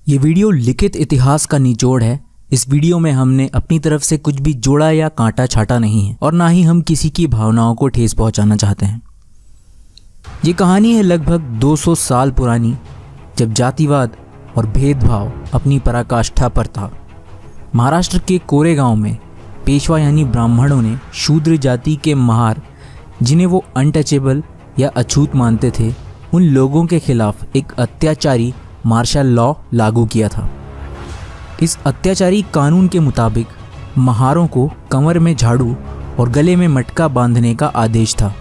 ये वीडियो लिखित इतिहास का निचोड़ है। इस वीडियो में हमने अपनी तरफ से कुछ भी जोड़ा या कांटा छाटा नहीं है और ना ही हम किसी की भावनाओं को ठेस पहुंचाना चाहते हैं। ये कहानी है लगभग 200 साल पुरानी, जब जातिवाद और भेदभाव अपनी पराकाष्ठा पर था। महाराष्ट्र के कोरेगांव में पेशवा यानी ब्राह्मणों ने शूद्र जाति के महार, जिन्हें वो अनटचेबल या अछूत मानते थे, उन लोगों के खिलाफ एक अत्याचारी मार्शल लॉ लागू किया था। इस अत्याचारी कानून के मुताबिक महारों को कमर में झाड़ू और गले में मटका बांधने का आदेश था।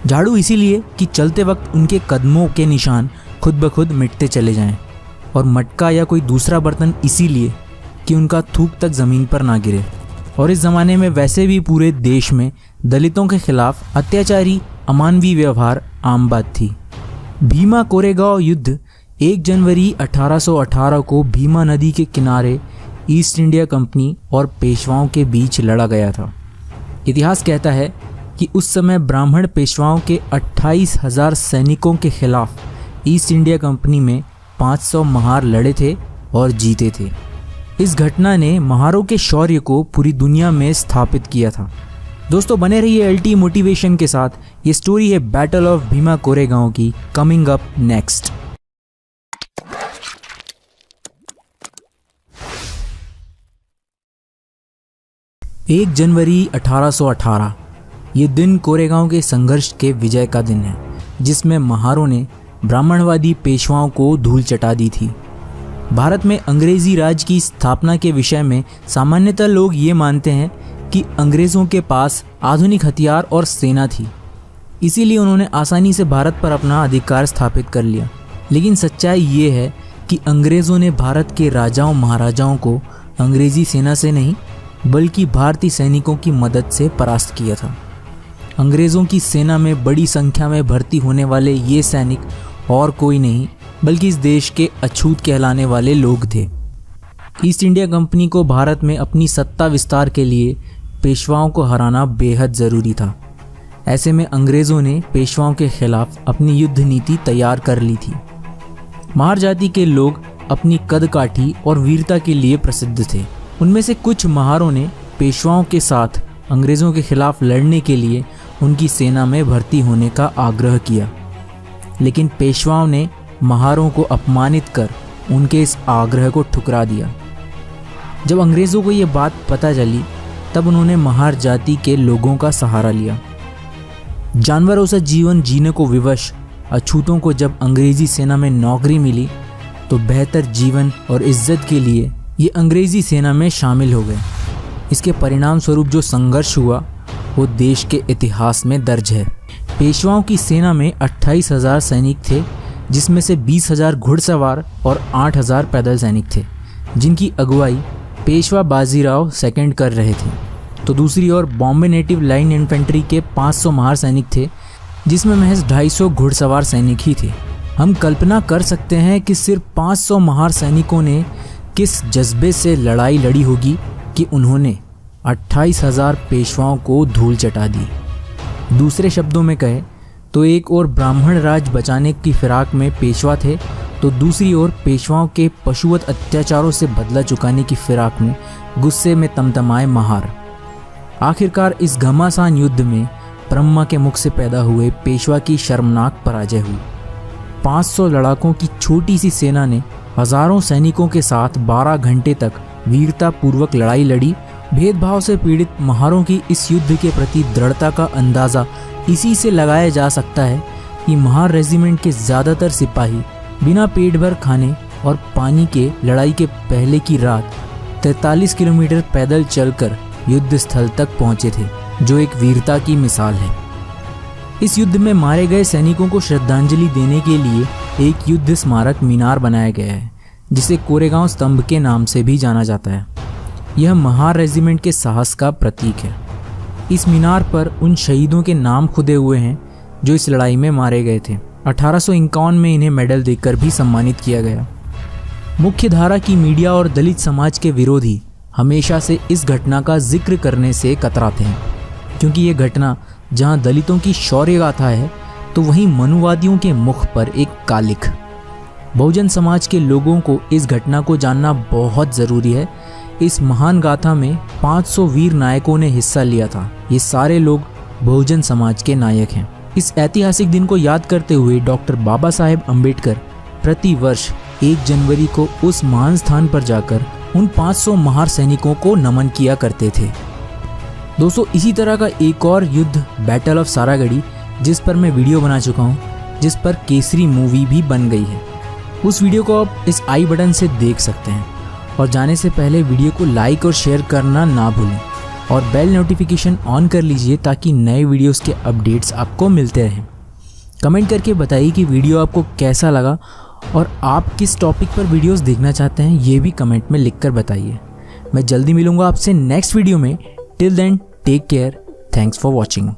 झाड़ू इसीलिए कि चलते वक्त उनके कदमों के निशान खुद ब खुद मिटते चले जाएं, और मटका या कोई दूसरा बर्तन इसीलिए कि उनका थूक तक ज़मीन पर ना गिरे। और इस ज़माने में वैसे भी पूरे देश में दलितों के खिलाफ अत्याचारी अमानवीय व्यवहार आम बात थी। भीमा कोरेगांव युद्ध 1 जनवरी 1818 को भीमा नदी के किनारे ईस्ट इंडिया कंपनी और पेशवाओं के बीच लड़ा गया था। इतिहास कहता है कि उस समय ब्राह्मण पेशवाओं के 28,000 सैनिकों के खिलाफ ईस्ट इंडिया कंपनी में 500 महार लड़े थे और जीते थे। इस घटना ने महारों के शौर्य को पूरी दुनिया में स्थापित किया था। दोस्तों बने रहिए एलटी मोटिवेशन के साथ। ये स्टोरी है बैटल ऑफ भीमा कोरेगांव की, कमिंग अप नेक्स्ट। एक जनवरी 1818 ये दिन कोरेगांव के संघर्ष के विजय का दिन है, जिसमें महारों ने ब्राह्मणवादी पेशवाओं को धूल चटा दी थी। भारत में अंग्रेजी राज की स्थापना के विषय में सामान्यतः लोग ये मानते हैं कि अंग्रेज़ों के पास आधुनिक हथियार और सेना थी, इसीलिए उन्होंने आसानी से भारत पर अपना अधिकार स्थापित कर लिया। लेकिन सच्चाई ये है कि अंग्रेज़ों ने भारत के राजाओं महाराजाओं को अंग्रेज़ी सेना से नहीं बल्कि भारतीय सैनिकों की मदद से परास्त किया था। अंग्रेज़ों की सेना में बड़ी संख्या में भर्ती होने वाले ये सैनिक और कोई नहीं बल्कि इस देश के अछूत कहलाने वाले लोग थे। ईस्ट इंडिया कंपनी को भारत में अपनी सत्ता विस्तार के लिए पेशवाओं को हराना बेहद ज़रूरी था। ऐसे में अंग्रेज़ों ने पेशवाओं के खिलाफ अपनी युद्ध नीति तैयार कर ली थी। महार जाति के लोग अपनी कदकाठी और वीरता के लिए प्रसिद्ध थे। उनमें से कुछ महारों ने पेशवाओं के साथ अंग्रेज़ों के खिलाफ लड़ने के लिए उनकी सेना में भर्ती होने का आग्रह किया, लेकिन पेशवाओं ने महारों को अपमानित कर उनके इस आग्रह को ठुकरा दिया। जब अंग्रेज़ों को ये बात पता चली तब उन्होंने महार जाति के लोगों का सहारा लिया। जानवरों सा जीवन जीने को विवश अछूतों को जब अंग्रेज़ी सेना में नौकरी मिली तो बेहतर जीवन और इज्जत के लिए ये अंग्रेज़ी सेना में शामिल हो गए। इसके परिणाम स्वरूप जो संघर्ष हुआ वो देश के इतिहास में दर्ज है। पेशवाओं की सेना में 28,000 सैनिक थे, जिसमें से 20,000 घुड़सवार और 8,000 पैदल सैनिक थे, जिनकी अगुवाई पेशवा बाजीराव सेकंड कर रहे थे। तो दूसरी ओर बॉम्बे नेटिव लाइन इन्फेंट्री के 500 महार सैनिक थे, जिसमें महज 250 घुड़सवार सैनिक ही थे। हम कल्पना कर सकते हैं कि सिर्फ 500 महार सैनिकों ने किस जज्बे से लड़ाई लड़ी होगी कि उन्होंने 28,000 पेशवाओं को धूल चटा दी। दूसरे शब्दों में कहे तो एक ओर ब्राह्मण राज बचाने की फिराक में पेशवा थे, तो दूसरी ओर पेशवाओं के पशुवत अत्याचारों से बदला चुकाने की फिराक में गुस्से में तमतमाए महार। आखिरकार इस घमासान युद्ध में ब्रह्मा के मुख से पैदा हुए पेशवा की शर्मनाक पराजय हुई। 500 लड़ाकों की छोटी सी सेना ने हजारों सैनिकों के साथ 12 घंटे तक वीरता पूर्वक लड़ाई लड़ी। भेदभाव से पीड़ित महारों की इस युद्ध के प्रति दृढ़ता का अंदाज़ा इसी से लगाया जा सकता है कि महार रेजिमेंट के ज़्यादातर सिपाही बिना पेट भर खाने और पानी के लड़ाई के पहले की रात 43 किलोमीटर पैदल चलकर युद्ध स्थल तक पहुंचे थे, जो एक वीरता की मिसाल है। इस युद्ध में मारे गए सैनिकों को श्रद्धांजलि देने के लिए एक युद्ध स्मारक मीनार बनाया गया है, जिसे कोरेगांव स्तंभ के नाम से भी जाना जाता है। यह महार रेजिमेंट के साहस का प्रतीक है। इस मीनार पर उन शहीदों के नाम खुदे हुए हैं जो इस लड़ाई में मारे गए थे। 1851 में इन्हें मेडल देकर भी सम्मानित किया गया। मुख्य धारा की मीडिया और दलित समाज के विरोधी हमेशा से इस घटना का जिक्र करने से कतराते हैं, क्योंकि ये घटना जहां दलितों की शौर्य गाथा है तो वहीं मनुवादियों के मुख पर एक कालिख। बहुजन समाज के लोगों को इस घटना को जानना बहुत ज़रूरी है। इस महान गाथा में 500 वीर नायकों ने हिस्सा लिया था। ये सारे लोग बहुजन समाज के नायक हैं। इस ऐतिहासिक दिन को याद करते हुए डॉक्टर बाबा साहेब अम्बेडकर प्रति वर्ष 1 जनवरी को उस महान स्थान पर जाकर उन 500 महान सैनिकों को नमन किया करते थे। दोस्तों, इसी तरह का एक और युद्ध बैटल ऑफ सारागढ़ी, जिस पर मैं वीडियो बना चुका हूँ, जिस पर केसरी मूवी भी बन गई है, उस वीडियो को आप इस आई बटन से देख सकते हैं। और जाने से पहले वीडियो को लाइक और शेयर करना ना भूलें और बेल नोटिफिकेशन ऑन कर लीजिए ताकि नए वीडियोस के अपडेट्स आपको मिलते रहें। कमेंट करके बताइए कि वीडियो आपको कैसा लगा और आप किस टॉपिक पर वीडियोस देखना चाहते हैं, ये भी कमेंट में लिखकर बताइए। मैं जल्दी मिलूंगा आपसे नेक्स्ट वीडियो में। Till then take care, thanks for watching.